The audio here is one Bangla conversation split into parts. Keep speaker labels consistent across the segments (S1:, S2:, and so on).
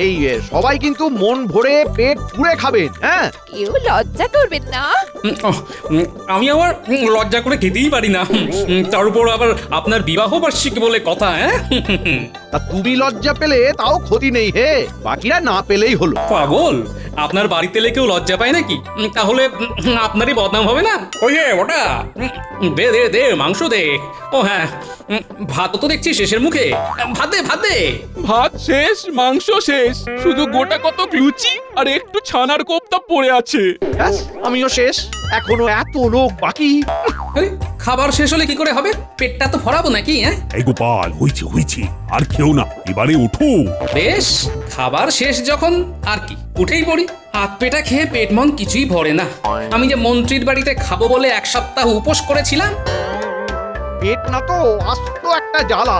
S1: এই সবাই কিন্তু মন ভরে পেট পুড়ে খাবেন। হ্যাঁ,
S2: কেউ লজ্জা করবেন না।
S3: আমি আবার লজ্জা করে খেতেই পারি না। তার উপর আবার আপনার বিবাহ বার্ষিকী বলে কথা। হ্যাঁ,
S1: তা তুমি লজ্জা পেলে তাও ক্ষতি নেই হে, বাকিরা না পেলেই হলো।
S3: পাগল, আপনার বাড়িতে এলে কেউ লজ্জা পায় নাকি? তাহলে আপনারই বদনাম হবে না? ওই যে ওটা, দে দে দে মাংস দে। ও হ্যাঁ, ভাত তো দেখছি শেষের মুখে। ভাত দে, ভাত দে।
S4: ভাত শেষ, মাংস শেষ, শুধু গোটা কত লুচি আর একটু ছানার কোপ্তা পড়ে আছে।
S1: ব্যাস, আমিও শেষ, এখনো এত লোক বাকি।
S3: আরে, খাবার শেষ হলে কি করে হবে? পেটটা তো ভরাবো নাকি? হ্যাঁ,
S5: এই গোপাল, হয়েছে হয়েছে, আর খেও না, এবারে ওঠো।
S3: বেশ, খাবার শেষ যখন আর কি, উঠেই পড়ি। হাত পেটা খেয়ে পেট মন কিছুই ভরে না। আমি যে মন্ত্রীর বাড়িতে খাবো বলে 1 সপ্তাহ উপোস করেছিলাম।
S1: পেট না তো আস্ত একটা জ্বালা।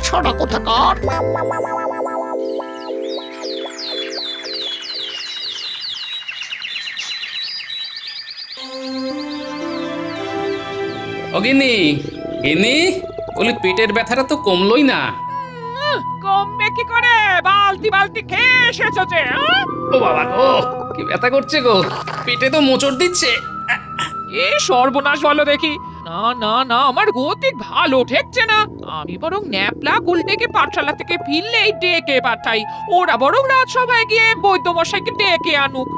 S1: ছড়া কোথাকার।
S3: ও গিন্নি, গিন্নি, বলি পেটের ব্যথাটা তো কমলোই না।
S6: কমবে কি করে? বালতি বালতি খেয়ে এসেছো যে।
S3: ও বাবা গো, কি ব্যথা করছে গো, পেটে তো মোচড় দিচ্ছে।
S6: কি সর্বনাশ বলো দেখি। না না না, আমার গতিক ভালো ঠেকছে না। আমি বরং ন্যাপলা গুলটেকে পাঠশালা থেকে ফিরলেই ডেকে পাঠাই। ওরা বরং রাজসভায় গিয়ে বৈদ্যমশাইকে ডেকে আনুক।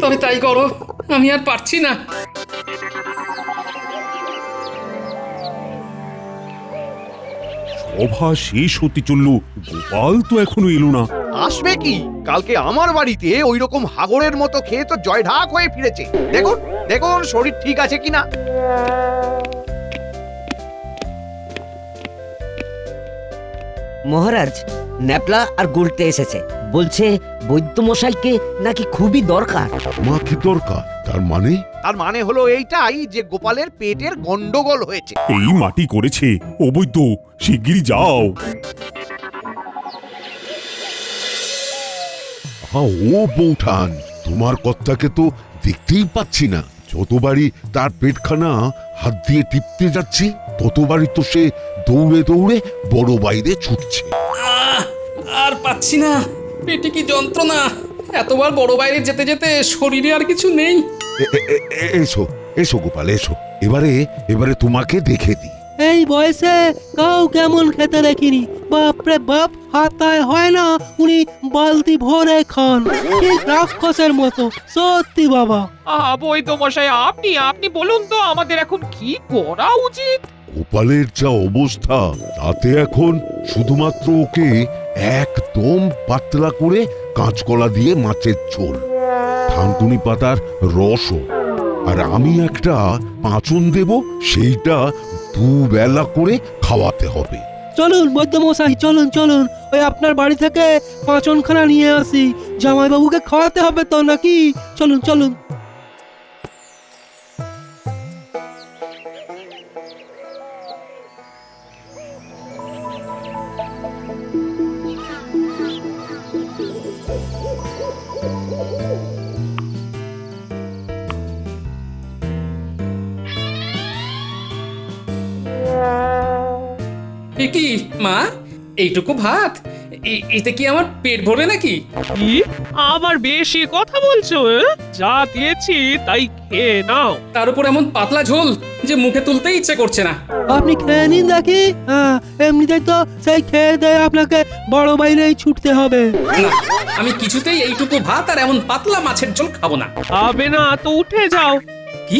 S3: তবে তাই করো, আমি আর পারছি না।
S5: সভা শেষ হতে চললো, গোপাল তো এখনো এলো না।
S1: আসবে কি? কালকে আমার বাড়িতে ওই রকম হাগরের মতো খেয়ে তো জয়ঢাক হয়ে ফিরেছে। দেখুন দেখুন শরীর ঠিক আছে কিনা।
S7: মহারাজ, ন্যাপলা আর গুলটে এসেছে, বলছে বৈদ্যমশাইকে নাকি খুবই দরকার।
S8: মা কি দরকার? তার মানে?
S1: তার মানে হলো এইটাই যে গোপালের পেটের গন্ডগোল হয়েছে।
S5: এই মাটি করেছে, অবৈধ, শিগগিরই যাও।
S8: ও বৌঠান, তোমার কর্তাকে তো দেখতেই পাচ্ছি না। যতবারই তার পেটখানা হাত দিয়ে টিপতে যাচ্ছি, ততবারই তো সে দৌড়ে দৌড়ে বড় বাইরে ছুটছে।
S3: আর পাচ্ছি না, পেটে কি যন্ত্রণা। এতবার বড় বাইরে যেতে যেতে শরীরে আর কিছু নেই।
S8: এসো এসো গোপাল, এসো, এবারে এবারে তোমাকে দেখে দিই।
S9: এই বয়সে কাউ কেমন খেতে দেখিনি। বাপরে বাপ, হাতায় হয় না উনি বালতি ভরে খান, ঠিক রাক্ষসের মতো। সত্যি বাবা।
S6: বৈদ্যমশাই, আপনি আপনি বলুন তো, আমাদের এখন কি করা উচিত?
S8: গোপালের যা অবস্থা, তাতে এখন শুধুমাত্র ওকে একদম পাতলা করে কাঁচকলা দিয়ে মাছের ঝোল, থানকুনি পাতার রসও, আর আমি একটা পাঁচন দেব, সেইটা দুবেলা করে খাওয়াতে হবে।
S9: চলুন বৈদ্যমশাই, চলুন চলুন, ওই আপনার বাড়ি থেকে পাঁচনখানা নিয়ে আসি। জামাইবাবুকে খাওয়াতে হবে তো নাকি? চলুন চলুন।
S3: এ কি মা, এইটুকু ভাত, এতে কি আমার পেট ভরবে নাকি?
S6: কি আবার বেশি কথা বলছো? যা দিয়েছি তাই খেয়ে নাও।
S3: তার উপর এমন পাতলা ঝোল যে মুখে তুলতে ইচ্ছে করছে না।
S9: আপনি খেয়ে নিন দেখি। হ্যাঁ, এমনিতেই তো সেই খেয়ে দেয় আপনাকে বড় বাইরেই ছুটতে হবে।
S3: না, আমি কিছুতেই এইটুকু ভাত আর এমন পাতলা মাছের ঝোল খাবো না।
S6: খাবে না তো উঠে যাও।
S3: কি,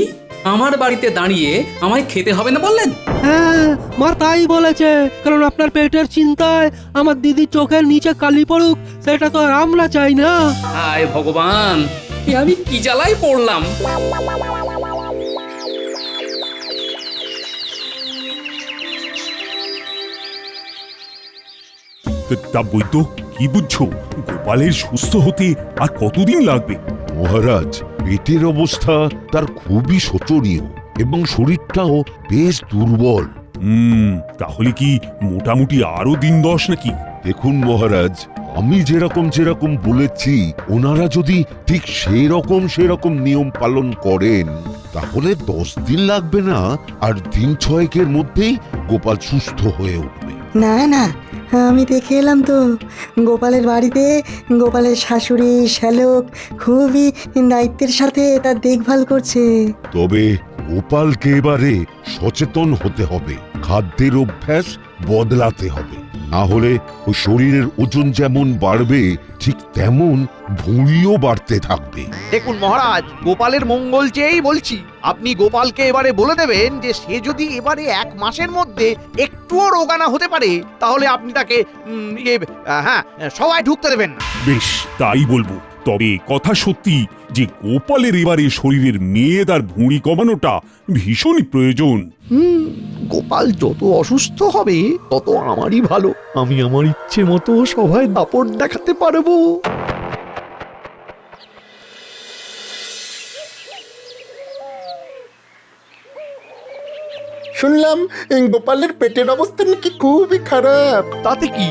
S3: আমার বাড়িতে দাঁড়িয়ে আমায় খেতে হবে না বললেন?
S9: হ্যাঁ, মা তাই বলেছে। কারণ আপনার পেটের চিন্তায় আমার দিদির চোখের নিচে কালি পড়ুক, সেটা তো আর আমরা চাই না।
S3: হায় ভগবান, এ আমি কি জ্বালায় পড়লাম।
S5: তা বৈদ্য, কি বুঝছো? গোপালের সুস্থ হতে আর কতদিন লাগবে?
S8: মহারাজ, পেটের অবস্থা তার খুবই শোচনীয় এবং শরীরটাও বেশ দুর্বল।
S5: তাহলে কি মোটামুটি আরো দিন 10 নাকি?
S8: দেখুন মহারাজ, আমি যেরকম বলেছি, ওনারা যদি ঠিক সেরকম নিয়ম পালন করেন, তাহলে 10 দিন লাগবে না, আর দিন 6 মধ্যেই গোপাল সুস্থ হয়ে উঠবে।
S10: না না, আমি দেখে এলাম তো গোপালের বাড়িতে গোপালের শাশুড়ি শ্যালক খুবই দায়িত্বের সাথে তার দেখভাল করছে।
S8: তবে গোপালকে এবারে সচেতন হতে হবে, খাদ্যের অভ্যাস বদলাতে হবে, না হলে ওই শরীরের ওজন যেমন বাড়বে ঠিক তেমন ভুঁড়িও বাড়তে থাকবে।
S1: দেখুন মহারাজ, গোপালের মঙ্গল চেয়েই বলছি, আপনি গোপালকে এবারে বলে দেবেন যে সে যদি এবারে 1 মাসের মধ্যে একটুও রোগানা হতে পারে তাহলে আপনি তাকে সবাই ঢুকতে দেবেন না।
S5: বেশ, তাই বলবো। তবে কথা সত্যি যে গোপালের এবারে শরীরের মেদ আর ভুঁড়ি কমানোটা ভীষণই প্রয়োজন।
S1: গোপাল যত অসুস্থ হবে তত আমারই ভালো। আমি আমার ইচ্ছে মতো সবাই দাপট দেখাতে পারবো।
S11: শুনলাম গোপালের পেটের অবস্থা নাকি খুবই খারাপ।
S1: তাতে কি?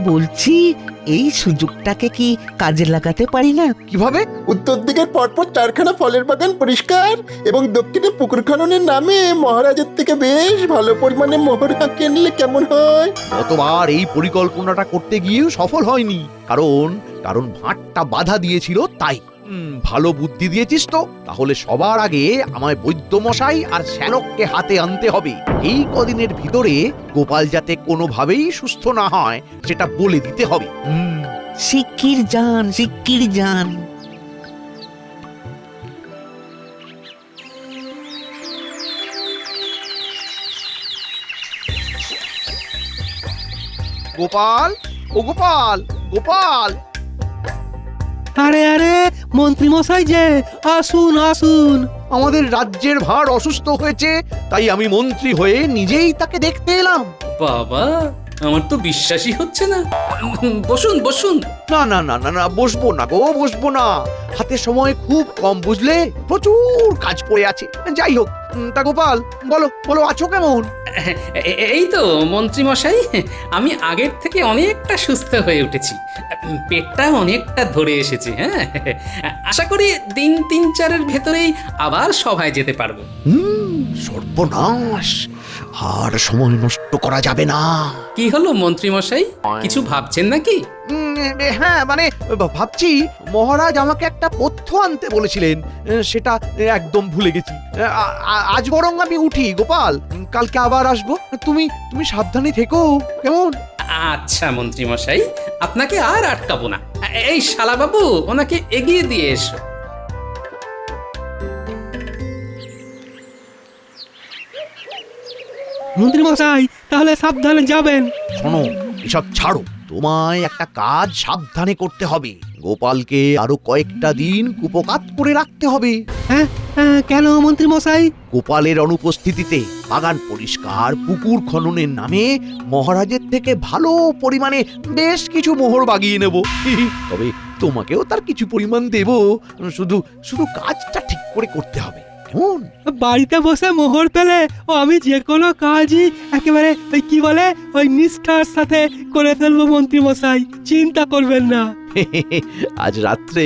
S7: বলছি এই সুযোগটাকে কি কাজে লাগাতে পারি না?
S1: কিভাবে?
S11: উত্তর দিকের পরপর 4খানা ফলের বাগান পরিষ্কার এবং দক্ষিণে পুকুর খননের নামে মহারাজের থেকে বেশ ভালো পরিমাণে মোহর হাঁকিয়ে নিলে কেমন হয়?
S1: গতবার এই পরিকল্পনাটা করতে গিয়েও সফল হয়নি, কারণ ভাঁটটা বাধা দিয়েছিল তাই। ভালো বুদ্ধি দিয়েছিস তো। তাহলে সবার আগে আমায় বৈদ্যমশাই আর শ্যালককে হাতে আনতে হবে। এই কদিনের ভিতরে গোপাল যাতে কোনোভাবেই সুস্থ না হয় সেটা বলে দিতে হবে।
S7: শিগগির যান, শিগগির যান।
S1: গোপাল, ও গোপাল, গোপাল!
S9: আরে আরে মন্ত্রী মশাই যে, আসুন আসুন।
S1: আমাদের রাজ্যের ভার অসুস্থ হয়েছে, তাই আমি মন্ত্রী হয়ে নিজেই তাকে দেখতে এলাম।
S3: বাবা, আমার তো বিশ্বাসই হচ্ছে না। বসুন বসুন।
S1: না না না না না, বসবো না গো, বসবো না। হাতে সময় খুব কম, বুঝলে, প্রচুর কাজ পড়ে আছে। যাই হোক, তা গোপাল, বলো বলো, আছো কেমন?
S3: এই তো মন্ত্রী মশাই, আমি আগের থেকে অনেকটা সুস্থ হয়ে উঠেছি। পেটটা অনেকটা ধরে এসেছে। হ্যাঁ, আশা করি দিন 3-4-এর ভেতরেই আবার সভায় যেতে পারবো।
S1: সর্বনাশ, আর সময় নষ্ট করা যাবে না।
S3: কি হলো মন্ত্রী মশাই, কিছু ভাবছেন নাকি?
S1: হ্যাঁ, মানে ভাবছি মহারাজ আমাকে একটা পথ্য আনতে বলেছিলেন, সেটা একদম ভুলে গেছি। আজ বরং আমি উঠি গোপাল, কালকে আবার আসবো। তুমি সাবধানে থেকো, কেমন?
S3: আচ্ছা মন্ত্রী মশাই, আপনাকে আর আটকাবো না। এই শালা বাবু, ওনাকে এগিয়ে দিয়ে এসো।
S9: মন্ত্রী মশাই তাহলে সাবধানে যাবেন।
S1: শোনো, এসব ছাড়ো, তোমায় একটা কাজ সাবধানে করতে হবে। গোপালকে আরো কয়েকটা দিন কুপোকাত করে রাখতে হবে।
S9: হ্যাঁ, কেন মন্ত্রী মশাই?
S1: গোপালের অনুপস্থিতিতে বাগান পরিষ্কার, পুকুর খননের নামে মহারাজের থেকে ভালো পরিমাণে বেশ কিছু মোহর বাগিয়ে নেব। তবে তোমাকেও তার কিছু পরিমাণ দেব, শুধু শুধু কাজটা ঠিক করে করতে হবে, কেমন?
S9: বাড়িতে বসে মোহর পেলে আমি যে কোনো কাজই একেবারে কি বলে ওই নিষ্ঠার সাথে করে ফেলবো মন্ত্রী মশাই, চিন্তা করবেন না।
S1: আজ রাত্রে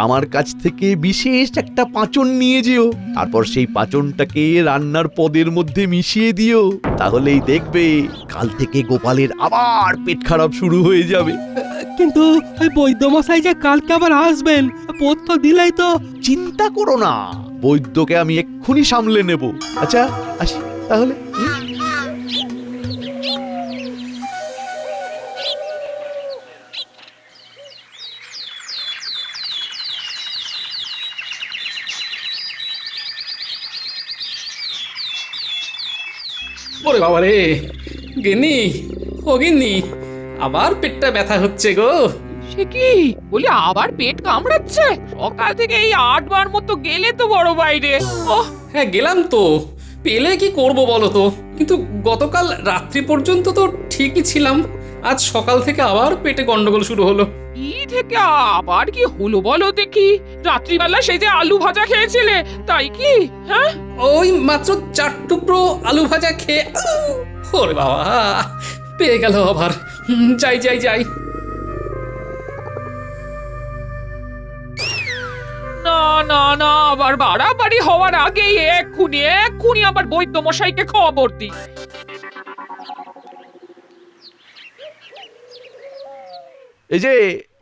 S1: আমার কাছ থেকে বিশেষ একটা পাঁচন নিয়ে যেও, তারপর সেই পাঁচনটাকে রান্নার পদের মধ্যে মিশিয়ে দিও। তাহলেই দেখবে কাল থেকে গোপালের আবার পেট খারাপ শুরু হয়ে যাবে।
S9: কিন্তু ওই বৈদ্যমশাই যে কালকে আবার আসবেন, পথ্য দিলেই তো।
S1: চিন্তা করো না, বৈদ্যকে আমি এক্ষুনি সামলে নেব। আচ্ছা, আসি তাহলে।
S3: ওরে বাবা রে, গিন্নি, ও গিন্নি, আবার পেটটা ব্যথা হচ্ছে গো।
S6: সে কি বলি, আবার পেট কামড়াচ্ছে? সকাল থেকে এই 8 বার মতো গেলে তো বড় বাইরে। ওহ,
S3: হ্যাঁ গেলাম তো, পেলে কি করব বলো তো। কিন্তু গতকাল রাত্রি পর্যন্ত তো ঠিকই ছিলাম, আজ সকাল থেকে আবার পেটে গন্ডগোল শুরু হলো।
S6: কি থেকে আবার কি হলো বলো দেখি? রাত্রিবেলা সেই যে আলু ভাজা খেয়েছিলে, তাই কি? হ্যাঁ,
S3: ওই মাত্র 4 টুকরো আলু ভাজা খেয়ে ওরে বাবা, পেয়ে গেল আবার। যাই যাই যাই।
S6: না না না, আবার বাড়াবাড়ি হওয়ার আগেই এক্ষুনি আবার বৈদ্যমশাইকে খবর দিই।
S1: এই যে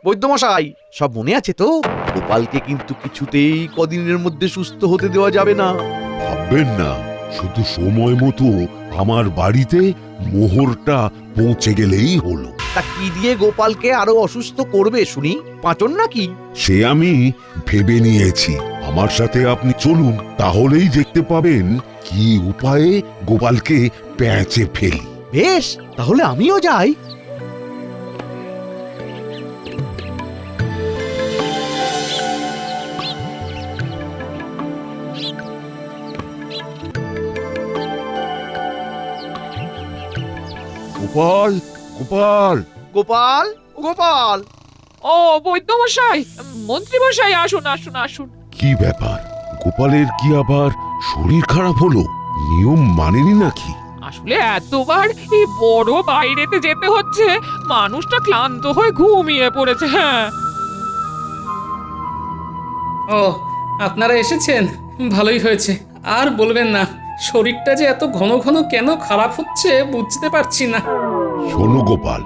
S1: বৈদ্যমশাই, সব মনে আছে তো? গোপালকে কিন্তু কিছুতেই কদিনের মধ্যে সুস্থ হতে দেওয়া যাবে না।
S8: ভাববেন না, শুধু সময় মতো আমার বাড়িতে মোহরটা পৌঁছে গেলেই হলো।
S1: তা কি দিয়ে গোপালকে আরো অসুস্থ করবে শুনি? পাঁচন নাকি?
S8: সে আমি ভেবে নিয়েছি। আমার সাথে আপনি চলুন, তাহলেই দেখতে পাবেন কি উপায়ে গোপালকে প্যাঁচে ফেলি।
S1: বেশ, তাহলে আমিও যাই।
S8: গোপাল, গোপাল,
S1: গোপাল, গোপাল!
S6: ও বৈদ্যমশাই, মন্ত্রীমশাই, আসুন আসুন আসুন।
S8: কি ব্যাপার? গোপালের কি আবার শরীর খারাপ হলো? নিয়ম মানেনি নাকি?
S6: আসলে এতবার এই বড় বাইরেতে যেতে হচ্ছে, মানুষটা ক্লান্ত হয়ে ঘুমিয়ে পড়েছে। হ্যাঁ,
S3: ও, আপনারা এসেছেন, ভালোই হয়েছে। আর বলবেন না, শরীরটা যে এত ঘন ঘন কেন খারাপ হচ্ছে বুঝতে পারছি না।
S8: শোনো গোপাল,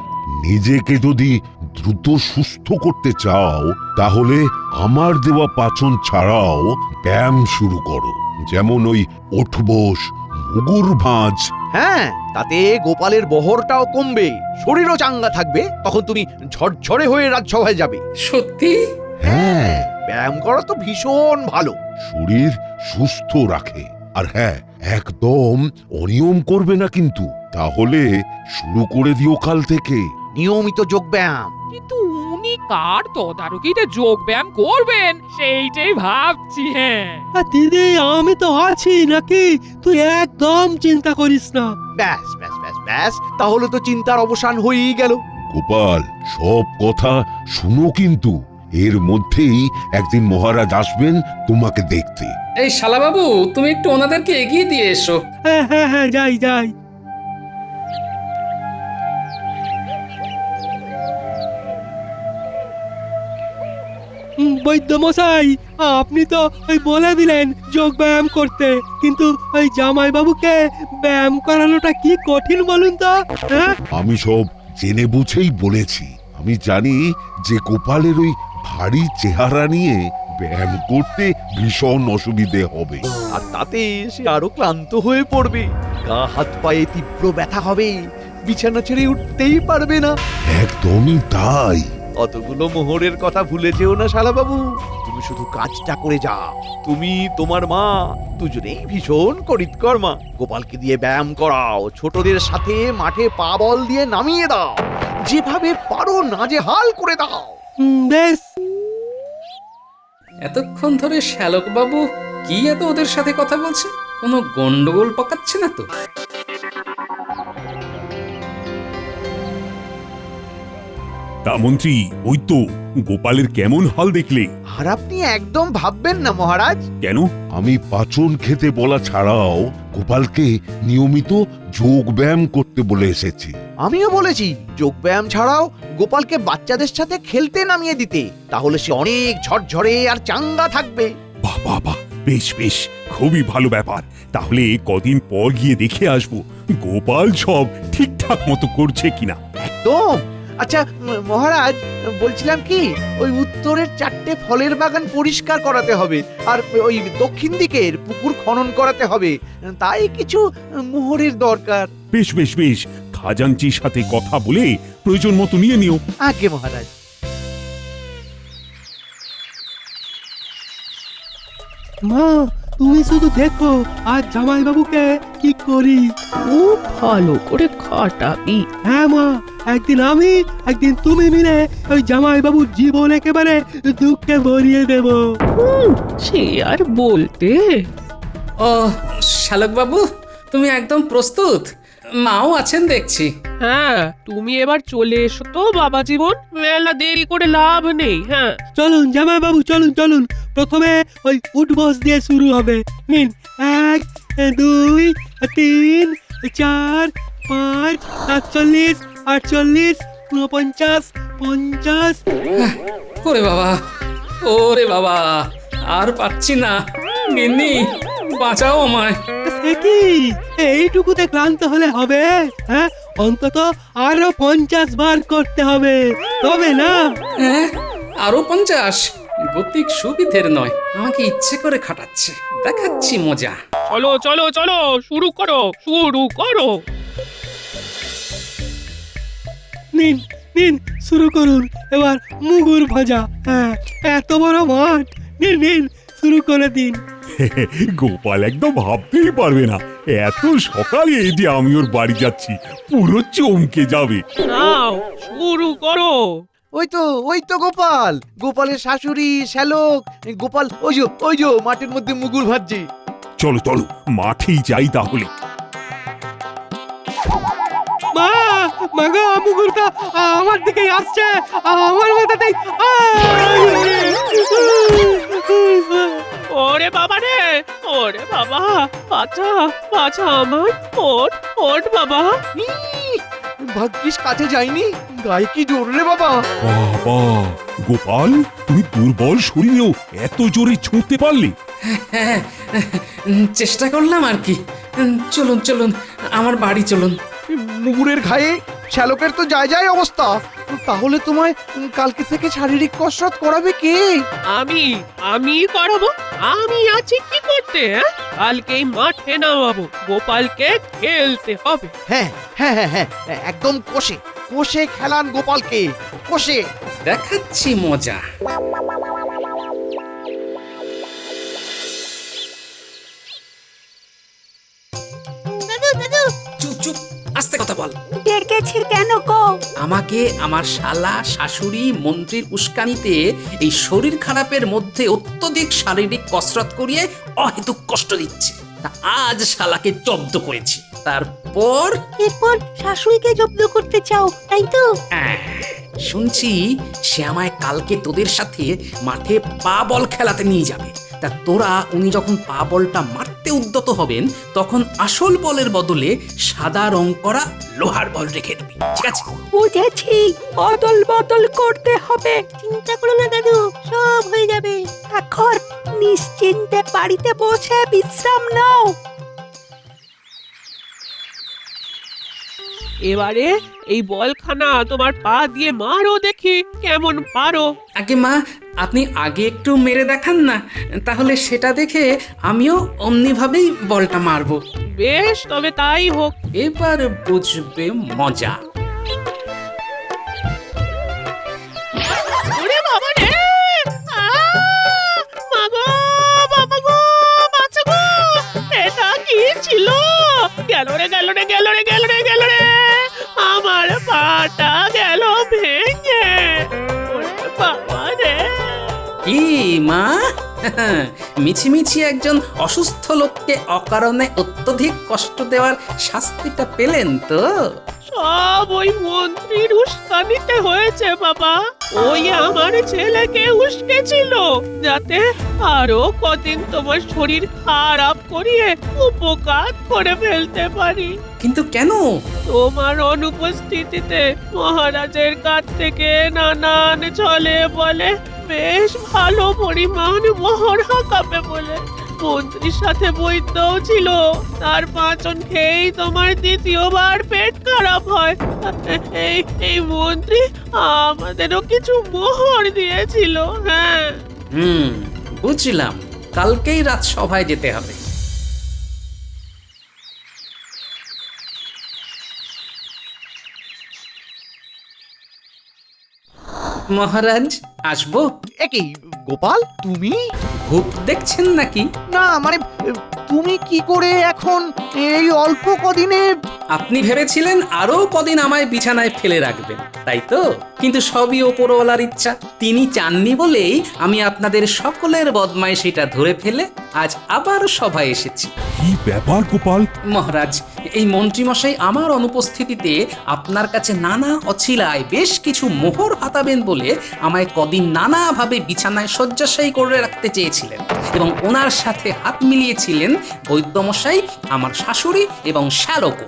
S8: নিজেকে যদি দ্রুত সুস্থ করতে চাও তাহলে আমার দেওয়া পাচন ছাড়াও ব্যায়াম শুরু করো। যেমন ওই ওঠবোস, মুগুর ভাঁজ।
S1: হ্যাঁ, তাতে গোপালের বহরটাও কমবে, শরীরও চাঙ্গা থাকবে। তখন তুমি ঝরঝরে হয়ে রাজসভায় যাবে।
S3: সত্যি?
S8: হ্যাঁ,
S1: ব্যায়াম করা তো ভীষণ ভালো।
S8: শরীর সুস্থ রাখে। আর হ্যাঁ, একদম অনিয়ম করবে না কিন্তু, তাহলে শুরু করে দিও কাল থেকে
S1: নিয়মিত যোগ ব্যায়াম।
S6: কিন্তু উনি কার তদারকিতে যোগ ব্যায়াম করবেন সেইটাই ভাবছি। হ্যাঁ,
S9: দিদি, আমি তো আছি নাকি, তুই একদম চিন্তা করিস না।
S1: ব্যাস ব্যাস ব্যাস ব্যাস, তাহলে তো চিন্তার অবসান হয়েই গেল।
S8: গোপাল, সব কথা শুনো কিন্তু। এর মধ্যেই একদিন মহারাজ আসবেন তোমাকে দেখতে।
S3: এই শালাবাবু, তুমি একটু ওনাদেরকে এগিয়ে দিয়ে এসো।
S9: হ্যাঁ হ্যাঁ হ্যাঁ, যাই যাই। বৈদ্যমশাই, আপনি তো ওই বলে দিলেন যোগ ব্যায়াম করতে, কিন্তু ওই জামাই বাবুকে ব্যায়াম করানোটা কি কঠিন বলুন তো? হ্যাঁ,
S8: আমি সব জেনে বুঝেই বলেছি। আমি জানি যে গোপালের ওই ভারী চেহারা নিয়ে ব্যায়াম করতে ভীষণ অসুবিধে হবে।
S1: আর তাতে সে আরো ক্লান্ত হয়ে পড়বে, গা হাত পায়ে তীব্র ব্যথা হবে, বিছানা ছেড়ে উঠতেই পারবে না।
S8: একদমই তাই।
S1: অতগুলো মোহরের কথা ভুলে যেও না শালাবাবু। তুমি শুধু কাজটা করে যাও। তুমি, তোমার মা, দুজনেই ভীষণ করিতকর্মা। গোপালকে দিয়ে ব্যায়াম করাও, ছোটদের সাথে মাঠে পা বল দিয়ে নামিয়ে দাও, যেভাবে পারো নাজেহাল করে দাও।
S9: বেশ।
S3: এতক্ষণ ধরে শ্যালক বাবু কি এত ওদের সাথে কথা বলছে? কোনো গন্ডগোল পাকাচ্ছে না তো?
S5: তা মন্ত্রী, ওই তো গোপালের কেমন হাল দেখলে?
S1: আর আপনি একদম ভাববেন না মহারাজ।
S5: কেন?
S8: আমি পাচন খেতে বলা ছাড়াও গোপালকে নিয়মিত যোগ ব্যায়াম করতে বলে এসেছি।
S1: আমিও বলেছি যোগ ব্যায়াম ছাড়াও গোপালকে বাচ্চাদের সাথে খেলতে নামিয়ে দিতে, তাহলে সে অনেক ঝরঝরে আর চাঙ্গা থাকবে।
S5: বাহ বাহ বাহ, বেশ বেশ, খুবই ভালো ব্যাপার। তাহলে কদিন পর গিয়ে দেখে আসবো গোপাল সব ঠিকঠাক মতো করছে কিনা।
S1: একদম। আচ্ছা মহারাজ, বলছিলাম কি, ওই উত্তরের 4টে ফলের বাগান পরিষ্কার করাতে হবে, আর ওই দক্ষিণ দিকের পুকুর খনন করাতে হবে, তাই কিছু মোহরের দরকার।
S5: বেশ বেশ বেশ, খাজাঞ্চির সাথে কথা বলে প্রয়োজন মতো নিয়ে নিও।
S1: আগে মহারাজ।
S9: মা, তুমি শুধু দেখো আর জামাই বাবুকে কি করি।
S6: খুব ভালো করে খাটাবি।
S9: হ্যাঁ মা, একদিন আমি একদিন তুমি মিলে ওই জামাই বাবুর জীবন একেবারে দুঃখে ভরিয়ে দেব।
S6: সে আর বলতে।
S3: ও শ্যালক বাবু, তুমি একদম প্রস্তুত? মাও আছেন দেখছি।
S6: হ্যাঁ, তুমি এবার চলে এসো তো বাবা জীবন, মেলা দেরি করে লাভ নেই। হ্যাঁ,
S9: চলুন জামাই বাবু, চলুন চলুন। প্রথমে ওই উঠবস দিয়ে শুরু হবে। নিন, 1, 2, 3, 4, 5, 47, 48, 49, 50।
S3: ওরে বাবা, ওরে বাবা, আর পাচ্ছি না। গিন্নি, বাঁচাও আমায়।
S9: কি এইটুকুতে ক্লান্ত হলে হবে? হ্যাঁ, অন্তত আরো 50 বার করতে হবে, তবে না?
S3: হ্যাঁ আরো 50? গতিক সুবিধের নয়, আমাকে ইচ্ছে করে খাটাচ্ছে। দেখাচ্ছি মজা।
S6: চলো চলো চলো, শুরু করো শুরু করো।
S9: নিন নিন, শুরু করুন এবার মুগুর ভাজা। হ্যাঁ, এত বড় মাঠ, নিন নিন, শুরু করে দিন।
S5: গোপাল একদম ভাবতেই পারবে না এত সকালে যে আমি ওর বাড়ি যাচ্ছি, পুরো চমকে যাবে।
S6: নাও শুরু করো।
S1: ওই তো গোপাল, গোপালের শাশুড়ি শ্যালক, গোপাল ওই যে মাঠের মধ্যে মুগুর ভাজছে।
S5: চলো চলো মাঠেই যাই তাহলে।
S9: মা, মাগো, মুগুরটা আমার দিকে আসছে, আমার মাথাতেই।
S6: ওরে বাবা রে, ওরে বাবা, বাঁচা বাঁচা আমার, ওঠ ওঠ বাবা।
S1: ভাগ্যিস কাছে যাইনি, গায়ে কি জোর রে বাবা।
S5: বাবা, গোপাল তুমি দুর্বল শরীরেও এত জোরে ছুঁতে পারলে?
S3: হ্যাঁ, চেষ্টা করলাম আর কি। চলুন চলুন, আমার বাড়ি চলুন।
S1: মুগুরের ঘায়ে শ্যালকের তো যায় অবস্থা। তাহলে তোমায় কালকে থেকে শারীরিক কসরত করাবে কে?
S6: আমি করাবো। আমি আছি কি করতে? কালকেই মাঠে নামাবো, গোপালকে খেলতে হবে।
S1: হ্যাঁ, একদম কোষে খেলান গোপালকে, কোষে।
S3: দেখাচ্ছি মজা। চুপ চুপ, আস্তে কথা বল।
S2: ডেকেছি কেন গো?
S3: আমাকে আমার শালা শাশুড়ি মন্ত্রীর উস্কানিতে এই শরীর খারাপের মধ্যে অত্যধিক শারীরিক কসরত করিয়ে অহেতুক কষ্ট দিচ্ছে। তা আজ শালাকে জব্দ করেছি, তারপর
S2: এরপর শাশুড়িকে জব্দ করতে চাও, তাই তো?
S3: শুনছি সে আমায় কালকে তোদের সাথে মাঠে পা বল খেলাতে নিয়ে যাবে। তা তোরা উনি যখন পা বলটা মারতে উদ্যত হবেন, তখন আসল বলের বদলে সাদা রং করা লোহার বল রেখে দিবি, ঠিক আছে?
S2: বুঝেছি, বদল করতে হবে। চিন্তা করো না দাদু, সব হয়ে যাবে। এখন নিশ্চিন্তে বাড়িতে বসে বিশ্রাম নাও।
S6: এবারে এই বলখানা তোমার পা দিয়ে মারো, দেখি কেমন পারো।
S3: আগে মা, আপনি আগে একটু মেরে দেখান না, তাহলে সেটা দেখে আমিও অমনিভাবেই বলটা মারবো।
S6: বেশ, তবে তাই হোক।
S3: এবার বুঝবে মজা।
S6: ওরে বাবা রে! মাগো, বাবা গো, বাঁচা গো! এটা কি ছিল? গেল রে! আমার পাটা গেল ভেঙে। ওরে বাবা রে!
S3: কি মা, মিছিমিছি একজন অসুস্থ লোককে অকারণে অত্যধিক কষ্ট দেওয়ার শাস্তিটা পেলেন তো?
S6: সব ওই মন্ত্রীর উস্কানিতে হয়েছে বাবা। ওই আমার ছেলেকে উস্কেছিল যাতে আরো কদিন তোমার শরীর খারাপ করিয়ে উপকার করে ফেলতে পারি।
S3: কিন্তু কেন?
S6: তোমার অনুপস্থিতিতে মহারাজের কাছ থেকে নানান ছলে বলে বেশ ভালো পরিমাণ মোহর হাঁকাবে বলে মন্ত্রীর সাথে বৈদ্যও ছিল। তার পাঁচন খেয়েই তোমার দ্বিতীয়বার পেট খারাপ হয়। এই মন্ত্রী আমাদেরও কিছু মোহর দিয়েছিল। হ্যাঁ,
S3: বুঝলাম, কালকেই রাজসভায় যেতে হবে। মহারাজ, আসবো?
S1: একই গোপাল, তুমি?
S3: ভূত দেখছেন নাকি?
S1: না মানে তুমি কি করে এখন এই অল্প কদিনে?
S3: আপনি ভেবেছিলেন আরো কদিন আমায় বিছানায় ফেলে রাখবেন, তাই তো? কিন্তু সবই ওপরওয়ালার ইচ্ছা। তিনি চাননি বলেই আমি আপনাদের সকলের বদমাইশিটা ধরে ফেলে আজ আবার সভায় এসেছি।
S5: কি ব্যাপার গোপাল?
S3: মহারাজ, এই মন্ত্রীমশাই আমার অনুপস্থিতিতে আপনার কাছে নানা অছিলায় বেশ কিছু মোহর হাতাবেন বলে আমায় কদিন নানাভাবে বিছানায় শয্যাশায়ী করে রাখতে চেয়েছিলেন, এবং ওনার সাথে হাত মিলিয়েছিলেন বৈদ্যমশাই, আমার শাশুড়ি এবং শ্যালকও।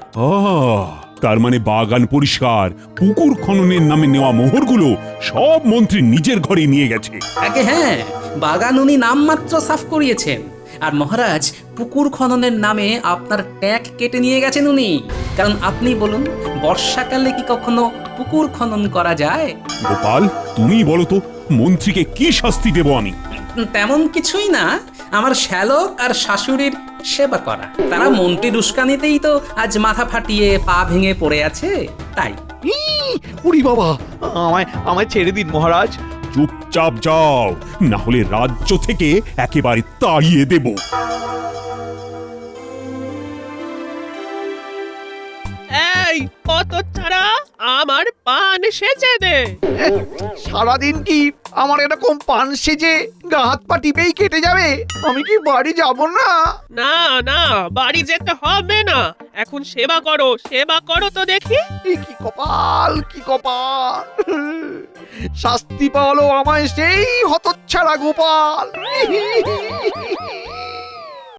S5: তার মানে বাগান পরিষ্কার, পুকুর খননের নামে নেওয়া মোহরগুলো সব মন্ত্রী নিজের ঘরে নিয়ে গেছে।
S3: আগে হ্যাঁ, বাগান উনি নামমাত্র সাফ করিয়েছেন, আর মহারাজ পুকুর খননের নামে আপনার ট্যাগ কেটে নিয়ে গেছেন উনি। কারণ আপনি বলুন, বর্ষাকালে কি কখনো পুকুর খনন করা যায়?
S5: গোপাল, তুমি বলো তো মন্ত্রীকে কি শাস্তি দেব আমি?
S3: তেমন কিছুই না, আমার শ্যালক আর শাশুড়ির সেবা করা। তারা মন্ত্রীর উস্কানিতেই তো আজ মাথা ফাটিয়ে পা ভেঙে পড়ে আছে, তাই।
S1: উরি বাবা, আমায় আমায় ছেড়ে দিন মহারাজ।
S5: চুপচাপ যাও, না হলে রাজ্য থেকে একেবারে তাড়িয়ে দেব।
S6: এই কত ছাড়া আমার পান সেচে দে।
S1: সারাদিন কি আমার এরকম পান সেজে গা হাত পা টিপেই কেটে যাবে? আমি কি বাড়ি যাব না?
S6: না না, বাড়ি যেতে হবে না, এখন সেবা করো তো দেখি।
S1: কি কপাল, কি কপাল! শাস্তি পাওয়ালো আমায় সেই হতচ্ছাড়া গোপাল।